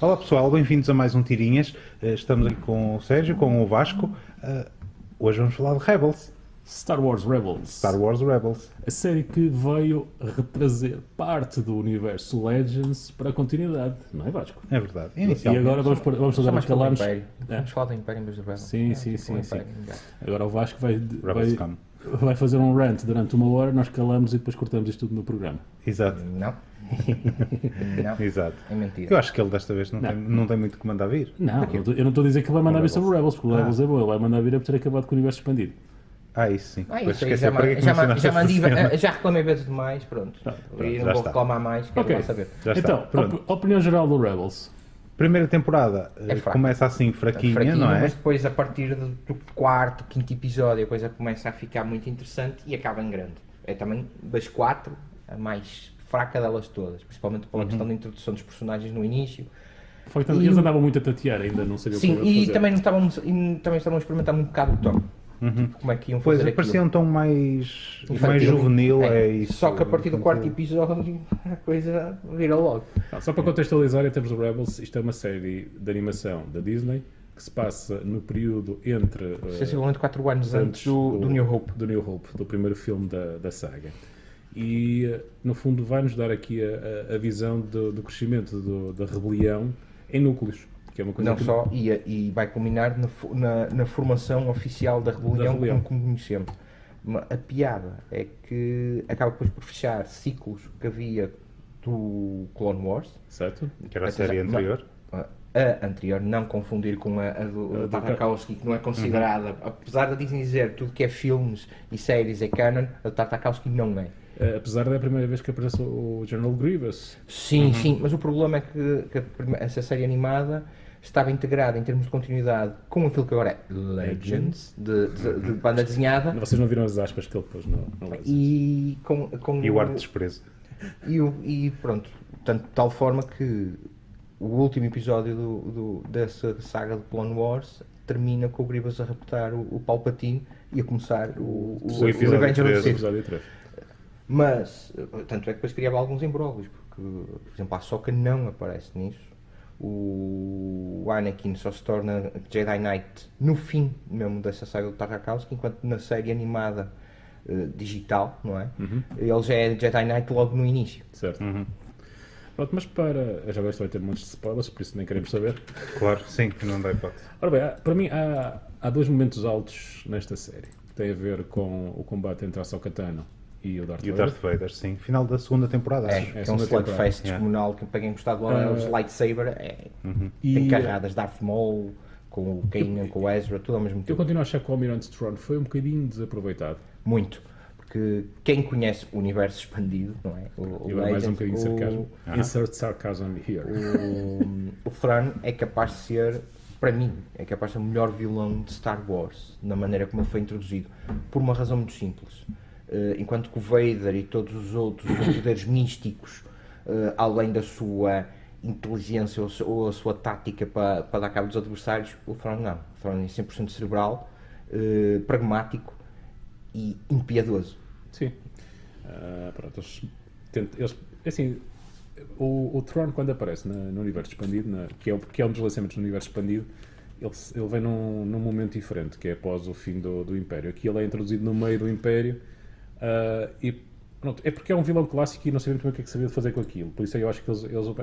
Olá pessoal, bem-vindos a mais um Tirinhas. Estamos aqui com o Sérgio, com o Vasco. Hoje vamos falar de Rebels. Star Wars Rebels. Star Wars Rebels. A série que veio retrazer parte do universo Legends para a continuidade, não é, Vasco? É verdade. E agora vamos fazer mais pelo calarmos. Império. Vamos falar do Império em vez do Rebels. Sim. Agora o Vasco vai fazer um rant durante 1 hora, nós calamos e depois cortamos isto tudo no programa. Exato. Não. Não. Exato. É mentira. Eu acho que ele desta vez não tem muito que mandar vir. Não, eu não estou a dizer que ele vai mandar vir sobre o Rebels, porque o Rebels é bom, ele vai mandar vir a ter acabado com o universo expandido. Isso sim. Isso Pois aí, esqueci, para que mencionaste essa cena? já reclamei vezes demais, pronto. E não já vou está. reclamar mais, quero Ok. lá saber. Já está. Então, Pronto. opinião geral do Rebels. Primeira temporada É fraca. começa assim fraquinha, não é? Mas depois, a partir do quarto, quinto episódio, a coisa começa a ficar muito interessante e acaba em grande. É também das 4 a mais fraca delas todas, principalmente pela questão da introdução dos personagens no início. Foi tanto, eles andavam muito a tatear, ainda não sabiam o que Sim, iam e fazer. também, estavam a experimentar um bocado o tom. Tipo, como é que iam Pois, fazer parecia aquilo. um tom mais Infantil. juvenil, é isso. Só que a partir do quarto infantil. episódio a coisa vira logo. Só para contextualizar, em termos do Rebels, isto é uma série de animação da Disney que se passa no período entre Sensivelmente 4 anos antes do New Hope. do New Hope, do primeiro filme da saga. E, no fundo, vai-nos dar aqui a visão do crescimento da rebelião em núcleos. Que é uma coisa Não que- só, e vai culminar na formação oficial da rebelião, como conhecemos. A piada é que acaba depois por fechar ciclos que havia do Clone Wars. Certo? Que era a série anterior. A anterior, não confundir com a do Tartakovsky, que não é considerada, apesar da Disney dizer tudo que é filmes e séries é canon, a do Tartakovsky não é. Apesar da primeira vez que aparece o General Grievous. Sim, mas o problema é que essa série animada estava integrada em termos de continuidade com aquilo que agora é Legends, de banda desenhada, Vocês não viram as aspas que ele pôs no Legends. e com E o ar de desprezo. e pronto, tanto de tal forma que o último episódio dessa saga de Clone Wars termina com o Grievous a raptar o Palpatine e a começar o episódio Revenge of the 13. Sith. Episódio 3. Mas, tanto é que depois criava alguns embróglios, porque, por exemplo, a Ahsoka não aparece nisso. O Anakin só se torna Jedi Knight no fim mesmo dessa saga do Tartakovsky, enquanto na série animada digital, não é? Ele já é Jedi Knight logo no início. Certo. Pronto, mas já agora isto vai ter muitos spoilers, por isso nem queremos saber. Claro, sim, que não dá hipótese. Ora bem, para mim há 2 momentos altos nesta série, que tem a ver com o combate entre a Ahsoka Tano e o Darth E o Vader. Darth Vader, sim. Final da segunda temporada, acho. É um segunda slugfest temporada. descomunal que para quem gostar do lightsaber E tem carradas Darth Maul com o Kanan, com o Ezra, tudo ao mesmo eu tempo. continuo a achar que o Almirante Thrawn foi um bocadinho desaproveitado. Muito. Porque quem conhece o universo expandido, não é? E agora mais um Legends, bocadinho de sarcasmo. Insert sarcasm here. o Thrawn é capaz de ser, para mim, é capaz de ser o melhor vilão de Star Wars, na maneira como ele foi introduzido, por uma razão muito simples. Enquanto que o Vader e todos os outros poderes místicos, além da sua inteligência ou a sua tática para dar cabo dos adversários, o Thrawn não. O Thrawn é 100% cerebral, pragmático e impiedoso. Sim. Pronto, assim, o Thrawn quando aparece no universo expandido, que é um dos lançamentos do universo expandido, ele vem num momento diferente, que é após o fim do Império. Aqui ele é introduzido no meio do Império e pronto, é porque é um vilão clássico e não sabemos bem o que é que sabia de fazer com aquilo. Por isso eu acho que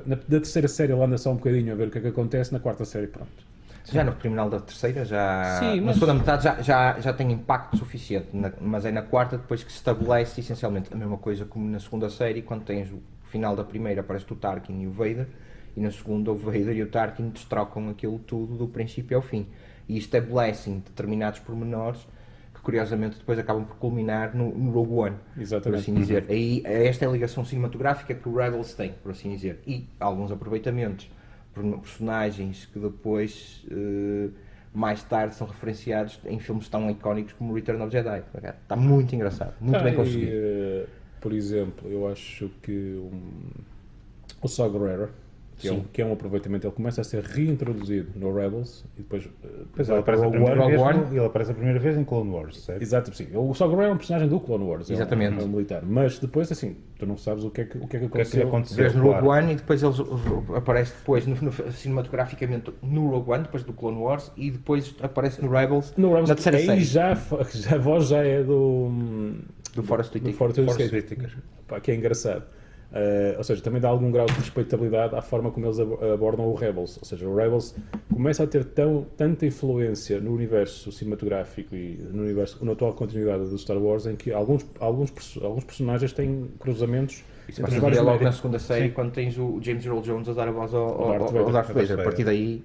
da terceira série ele anda só um bocadinho a ver o que é que acontece, na quarta série pronto. Já no final da terceira, Sim, na mas- segunda metade já tem impacto suficiente, mas é na quarta depois que se estabelece essencialmente a mesma coisa como na segunda série, quando tens o final da primeira aparece o Tarkin e o Vader, e na segunda o Vader e o Tarkin destrocam aquilo tudo do princípio ao fim, e estabelecem determinados pormenores que curiosamente depois acabam por culminar no Rogue One, por Exatamente. assim dizer. Aí, esta é a ligação cinematográfica que o Rebels tem, por assim dizer, e alguns aproveitamentos por personagens que depois mais tarde são referenciados em filmes tão icónicos como Return of the Jedi. Está muito engraçado, muito bem conseguido. Por exemplo, eu acho que o Saw Gerrera que é um aproveitamento. Ele começa a ser reintroduzido no Rebels e depois Pois vai ele para aparece, a Rogue primeira One. vez, Rogue ele aparece a primeira vez em Clone Wars, certo? Exato, sim. O Saw Gerrera é um personagem do Clone Wars. Exatamente. É um militar. Mas depois, assim, tu não sabes o que é que O que é que aconteceu. aconteceu? Vês no Rogue Claro. One e depois eles aparece depois cinematograficamente no Rogue One, depois do Clone Wars, e depois aparece no Rebels, No Rebels, na terceira aí série, a voz já é do Forest do Whitaker. Forest Force Whitaker. Whitaker. Pá, que é engraçado. Ou seja, também dá algum grau de respeitabilidade à forma como eles abordam o Rebels. Ou seja, o Rebels começa a ter tanta influência no universo cinematográfico e na atual continuidade do Star Wars, em que alguns personagens têm cruzamentos Isso entre basta os ver vários logo na médias. segunda série, Sim. quando tens o James Earl Jones a dar a voz ao Darth Vader. Darth Vader. A partir daí,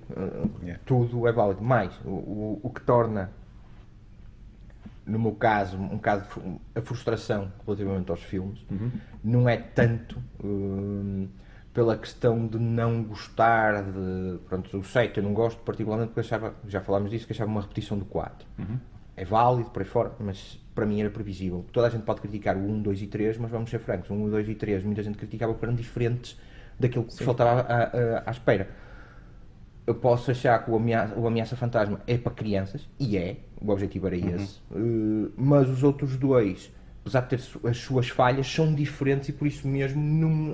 Yeah. tudo é válido. Mais, o que torna, no meu caso, um bocado a frustração relativamente aos filmes, não é tanto pela questão de não gostar de... Pronto, o 7 eu não gosto particularmente porque achava, já falámos disso, que achava uma repetição do 4. É válido, por aí fora, mas para mim era previsível. Toda a gente pode criticar o 1, 2 e 3, mas vamos ser francos, o 1, 2 e 3 muita gente criticava porque eram diferentes daquilo que faltava à espera. Eu posso achar que o Ameaça Fantasma é para crianças, e é, o objetivo era esse, mas os outros dois, apesar de ter as suas falhas, são diferentes e por isso mesmo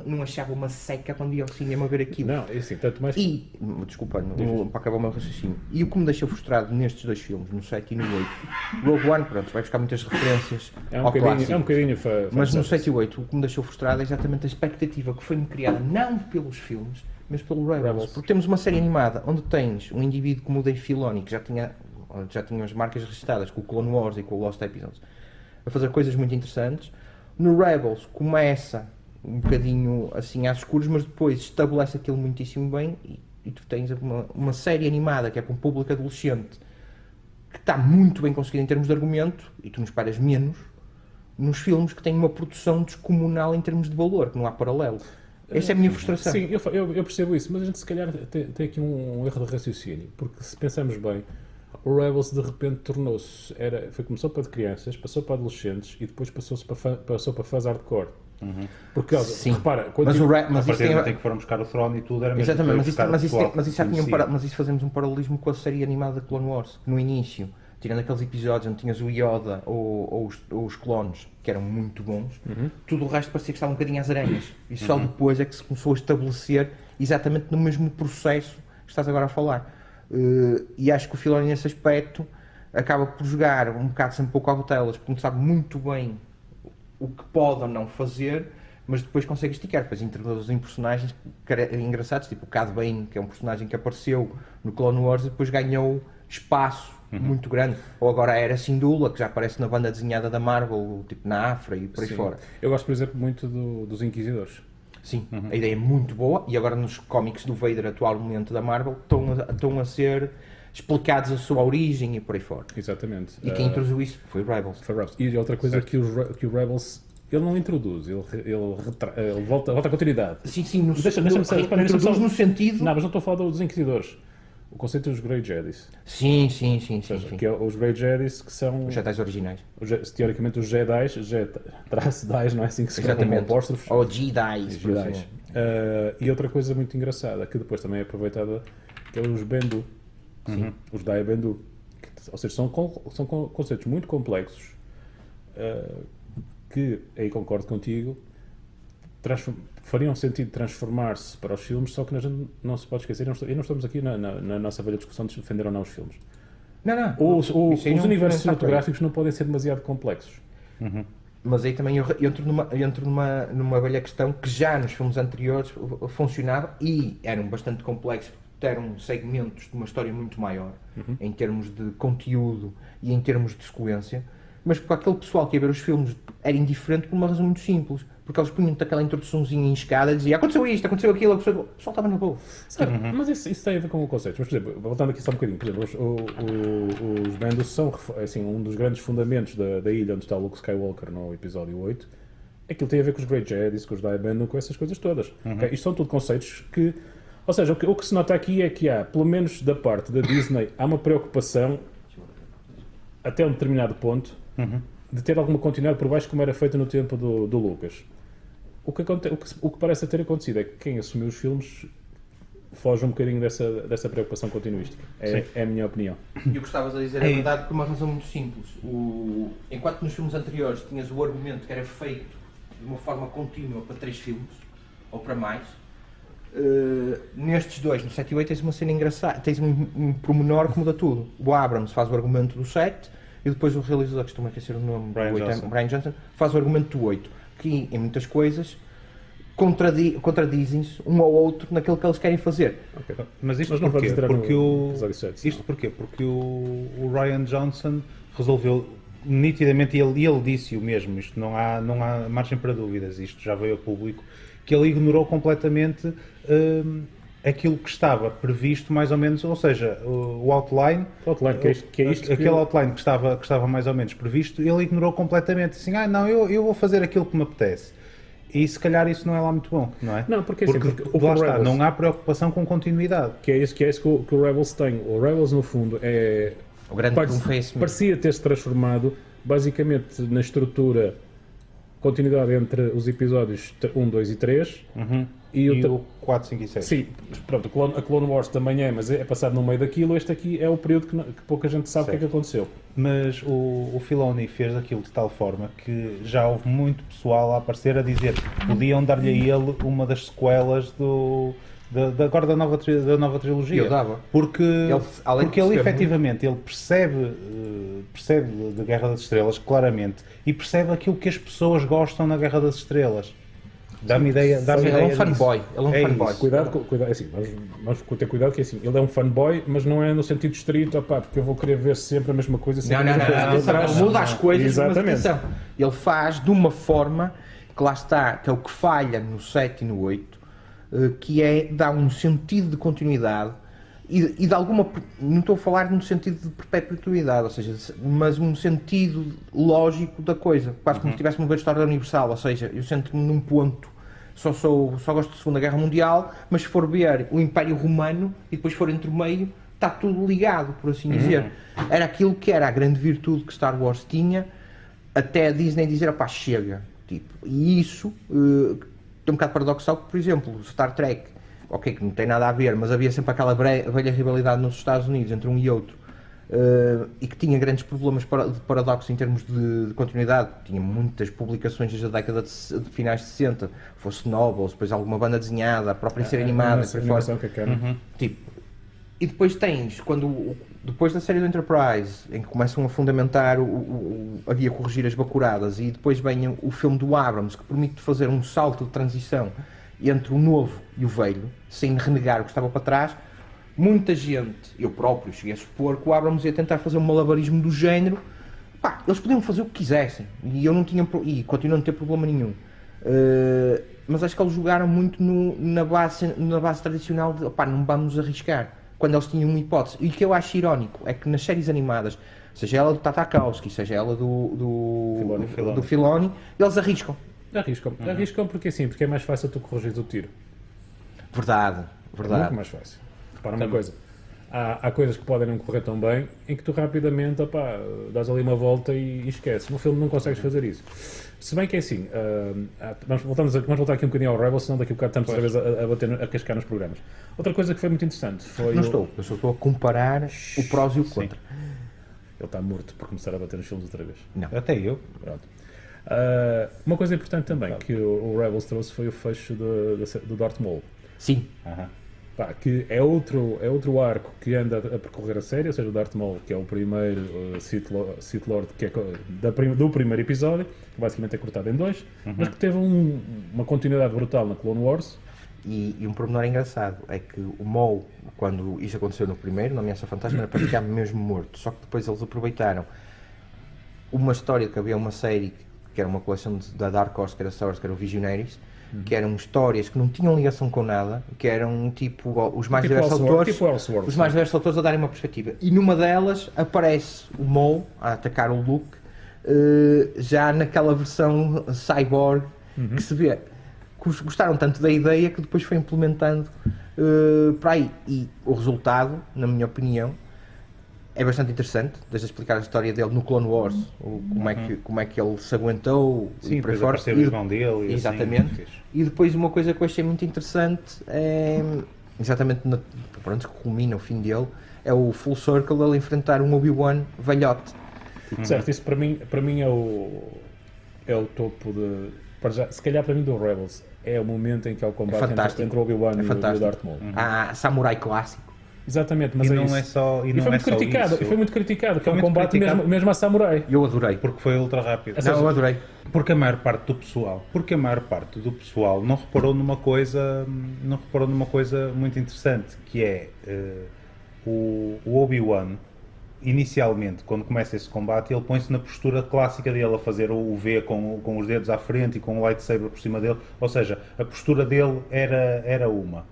não achava uma seca quando ia ao cinema ver aquilo. Não, é assim, tanto mais. E, desculpa, para acabar o meu raciocínio, e o que me deixou frustrado nestes dois filmes, no 7 e no 8, Rogue One, pronto, vai buscar muitas referências É um ao bocadinho, clássico. é um bocadinho Mas no 7 e 8, o que me deixou frustrado é exatamente a expectativa que foi-me criada, não pelos filmes, mas pelo Rebels. Porque temos uma série animada onde tens um indivíduo como o Dave Filoni, que já tinha as marcas registradas com o Clone Wars e com o Lost Episodes, a fazer coisas muito interessantes. No Rebels começa um bocadinho assim às escuras, mas depois estabelece aquilo muitíssimo bem e tu tens uma série animada que é para um público adolescente que está muito bem conseguida em termos de argumento e tu não esperas menos nos filmes que têm uma produção descomunal em termos de valor, que não há paralelo. Essa é a minha frustração. Sim, eu percebo isso, mas a gente se calhar tem aqui um erro de raciocínio, porque se pensarmos bem, o Rebels de repente tornou-se, começou para crianças, passou para adolescentes e depois passou para fãs hardcore. Porque, Sim. repara, A Mas partir isso do tem... momento em que foram buscar o trono e tudo, era mesmo Exatamente, para buscar o mas pessoal isso já que tinha conhecia. mas isso fazemos um paralelismo com a série animada de Clone Wars, que no início, tirando aqueles episódios onde tinhas o Yoda ou os clones, que eram muito bons, tudo o resto parecia que estava um bocadinho às aranhas. E só depois é que se começou a estabelecer exatamente no mesmo processo que estás agora a falar. E acho que o Filoni nesse aspecto acaba por jogar um bocado sempre pouco a cautelas, porque não sabe muito bem o que pode ou não fazer, mas depois consegue esticar, depois introduzem personagens engraçados, tipo o Cad Bane, que é um personagem que apareceu no Clone Wars e depois ganhou espaço muito grande, ou agora a Hera Syndulla, que já aparece na banda desenhada da Marvel, tipo na Afra e por aí sim. fora. Eu gosto, por exemplo, muito dos Inquisidores. Sim, a ideia é muito boa e agora nos cómics do Vader atualmente da Marvel estão a ser explicados a sua origem e por aí fora. Exatamente. E quem introduziu isso foi o Rebels. Foi Rebels. E outra coisa que o Rebels, ele não introduz, ele volta à continuidade. Sim, no, Deixa-me só- introduz só- no sentido... Não, mas não estou a falar dos Inquisidores. O conceito dos Grey Jedis. Sim. Ou seja, que é os Grey Jedis que são, Os Jedi originais. teoricamente, os Jedis, traço Dais, não é assim que se chama, com Exatamente. apóstrofos. Ou Jedi. Jedis. E outra coisa muito engraçada, que depois também é aproveitada, que é os Bendu. Os Dai Bendu. Ou seja, são conceitos muito complexos, que, aí concordo contigo, fariam sentido transformar-se para os filmes, só que a gente não se pode esquecer, e não estamos aqui na nossa velha discussão de defender ou não os filmes. Não. Os Isso aí não- universos não está cinematográficos não podem ser demasiado complexos. Mas aí também eu entro numa velha questão que já nos filmes anteriores funcionava e eram bastante complexos, porque eram segmentos de uma história muito maior, em termos de conteúdo e em termos de sequência, mas porque aquele pessoal que ia ver os filmes era indiferente por uma razão muito simples, porque eles punham-te aquela introduçãozinha em escada e diziam aconteceu isto, aconteceu aquilo, o pessoal estava na boa. Sabe, mas isso tem a ver com o conceito. Mas, por exemplo, voltando aqui só um bocadinho, por exemplo, os Bendu são assim, um dos grandes fundamentos da ilha onde está o Luke Skywalker no episódio 8. Aquilo tem a ver com os Grey Jedis, com os Dai Bendu, com essas coisas todas. Okay? Isto são tudo conceitos que... Ou seja, o que se nota aqui é que há, pelo menos da parte da Disney, há uma preocupação, até um determinado ponto, de ter alguma continuidade por baixo, como era feito no tempo do Lucas. O que parece ter acontecido é que quem assumiu os filmes foge um bocadinho dessa preocupação continuística. É a minha opinião. E o que estavas a dizer é verdade por uma razão muito simples. Enquanto nos filmes anteriores tinhas o argumento que era feito de uma forma contínua para 3 filmes, ou para mais, nestes dois, no 7 e 8, tens uma cena engraçada, tens um pormenor que muda tudo. O Abrams faz o argumento do 7 e depois o realizador, que estou a esquecer o nome, Brian Johnson, faz o argumento do 8, que em muitas coisas contradizem-se um ao outro naquilo que eles querem fazer. Okay. Mas isto não porquê? vamos entrar Porque no episódio 7, isto porquê? Porque o Rian Johnson resolveu nitidamente, e ele disse o mesmo, isto não há margem para dúvidas, isto já veio a público, que ele ignorou completamente aquilo que estava previsto mais ou menos, ou seja, o outline, aquele outline que estava mais ou menos previsto, ele ignorou completamente, assim, não, eu vou fazer aquilo que me apetece. E se calhar isso não é lá muito bom, não é? Não, porque lá está, não há preocupação com continuidade. Que é isso que o Rebels tem. O Rebels, no fundo, o grande parecia ter-se transformado basicamente na estrutura, continuidade entre os episódios 1, 2 e 3 e o 4, 5 e 6. Sim, pronto, a Clone Wars também mas é passado no meio daquilo. Este aqui é o período que pouca gente sabe o que é que aconteceu. Mas o Filoni fez aquilo de tal forma que já houve muito pessoal a aparecer a dizer que podiam dar-lhe a ele uma das sequelas agora da nova trilogia. Eu dava. Porque ele efetivamente ele percebe da Guerra das Estrelas claramente e percebe aquilo que as pessoas gostam na Guerra das Estrelas. Dá-me ideia. Ele é um fanboy. Fanboy. Cuidado, assim, vamos ter cuidado que assim, ele é um fanboy, mas não é no sentido estrito, porque eu vou querer ver sempre a mesma coisa. Não, muda as coisas. Exatamente. Mas atenção, ele faz de uma forma que lá está, que é o que falha no 7 e no 8, que é dar um sentido de continuidade e de alguma, não estou a falar num sentido de perpetuidade, ou seja, mas um sentido lógico da coisa, quase como se estivéssemos a ver a história universal, ou seja, eu sento-me num ponto, só gosto da Segunda Guerra Mundial, mas se for ver o Império Romano e depois for entre o meio, está tudo ligado, por assim dizer. Era aquilo que era a grande virtude que Star Wars tinha, até a Disney dizer, chega, tipo, e isso é um bocado paradoxal, porque, por exemplo, Star Trek, ok, que não tem nada a ver, mas havia sempre aquela velha rivalidade nos Estados Unidos entre um e outro, e que tinha grandes problemas de paradoxo em termos de continuidade. Tinha muitas publicações desde a década de finais de 60, fosse novels, depois alguma banda desenhada, a própria série animada, tipo. E depois tens, depois da série do Enterprise, em que começam a fundamentar a guia corrigir as bacuradas, e depois vem o filme do Abrams, que permite fazer um salto de transição entre o novo e o velho, sem renegar o que estava para trás. Muita gente, eu próprio cheguei a supor que o Abrams ia tentar fazer um malabarismo do género. Eles podiam fazer o que quisessem e eu não tinha, e continuam a não ter problema nenhum, mas acho que eles jogaram muito na base tradicional de não vamos arriscar, quando eles tinham uma hipótese. E o que eu acho irónico é que nas séries animadas, seja ela do Tartakovsky, seja ela do Filoni, eles arriscam. Arriscam porque é mais fácil tu corrigir o tiro. Verdade. É muito mais fácil. Repara uma coisa, há coisas que podem não correr tão bem, em que tu rapidamente dás ali uma volta e esqueces. No filme não consegues fazer isso. Se bem que é assim, vamos voltar aqui um bocadinho ao Rebels, senão daqui a bocado estamos outra vez a cascar nos programas. Outra coisa que foi muito interessante foi... Eu só estou a comparar o prós e o contra. Ele está morto por começar a bater nos filmes outra vez. Não. Até eu. Pronto. Uma coisa importante também que o Rebels trouxe foi o fecho do Darth Maul. Sim. Que é outro arco que anda a percorrer a série, ou seja, o Darth Maul, que é o primeiro Sith Lord que é do primeiro episódio, que basicamente é cortado em 2, mas que teve uma continuidade brutal na Clone Wars. E um pormenor engraçado é que o Maul, quando isso aconteceu no primeiro, na Ameaça Fantasma, era para ficar mesmo morto, só que depois eles aproveitaram uma história que havia uma série que era uma coleção da Dark Horse, que era Star Wars, que era o Visionaries, que eram histórias que não tinham ligação com nada, que eram tipo os mais diversos autores a darem uma perspectiva. E numa delas aparece o Maul a atacar o Luke, já naquela versão cyborg que se vê. Gostaram tanto da ideia que depois foi implementando para aí. E o resultado, na minha opinião, é bastante interessante, desde a explicar a história dele no Clone Wars, como é que ele se aguentou, sim, e por aí fora. O irmão dele. Exatamente. Assim, e depois uma coisa que eu achei muito interessante é exatamente pronto, que culmina o fim dele, é o full circle ele enfrentar um Obi-Wan velhote. Certo, isso para mim é o topo de... para já, se calhar para mim do Rebels é o momento em que é o combate fantástico. entre o Obi-Wan e o Darth Maul. Samurai clássico. Exatamente, mas E é não isso. é só E foi muito criticado, isso. e foi muito criticado, que é um muito combate criticado. mesmo a samurai. Eu adorei. Porque foi ultra rápido. Não, eu adorei. Porque a maior parte do pessoal não reparou numa coisa muito interessante, que é o Obi-Wan, inicialmente, quando começa esse combate, ele põe-se na postura clássica dele, a fazer o V com os dedos à frente e com o lightsaber por cima dele, ou seja, a postura dele era uma.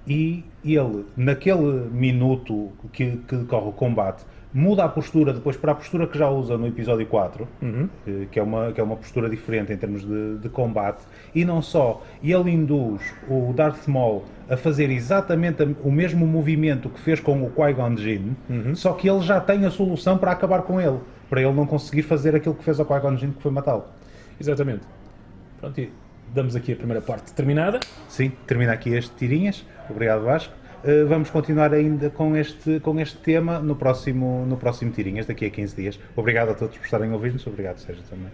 E ele, naquele minuto que decorre o combate, muda a postura depois para a postura que já usa no episódio 4, que é uma postura diferente em termos de combate, e não só, ele induz o Darth Maul a fazer exatamente o mesmo movimento que fez com o Qui-Gon Jinn, só que ele já tem a solução para acabar com ele, para ele não conseguir fazer aquilo que fez ao Qui-Gon Jinn, que foi matá-lo. Exatamente. Pronto, e damos aqui a primeira parte terminada. Sim, termina aqui este tirinhas. Obrigado, Vasco. Vamos continuar ainda com este tema no próximo tirinhas, daqui a 15 dias. Obrigado a todos por estarem a ouvir-nos. Obrigado, Sérgio, também.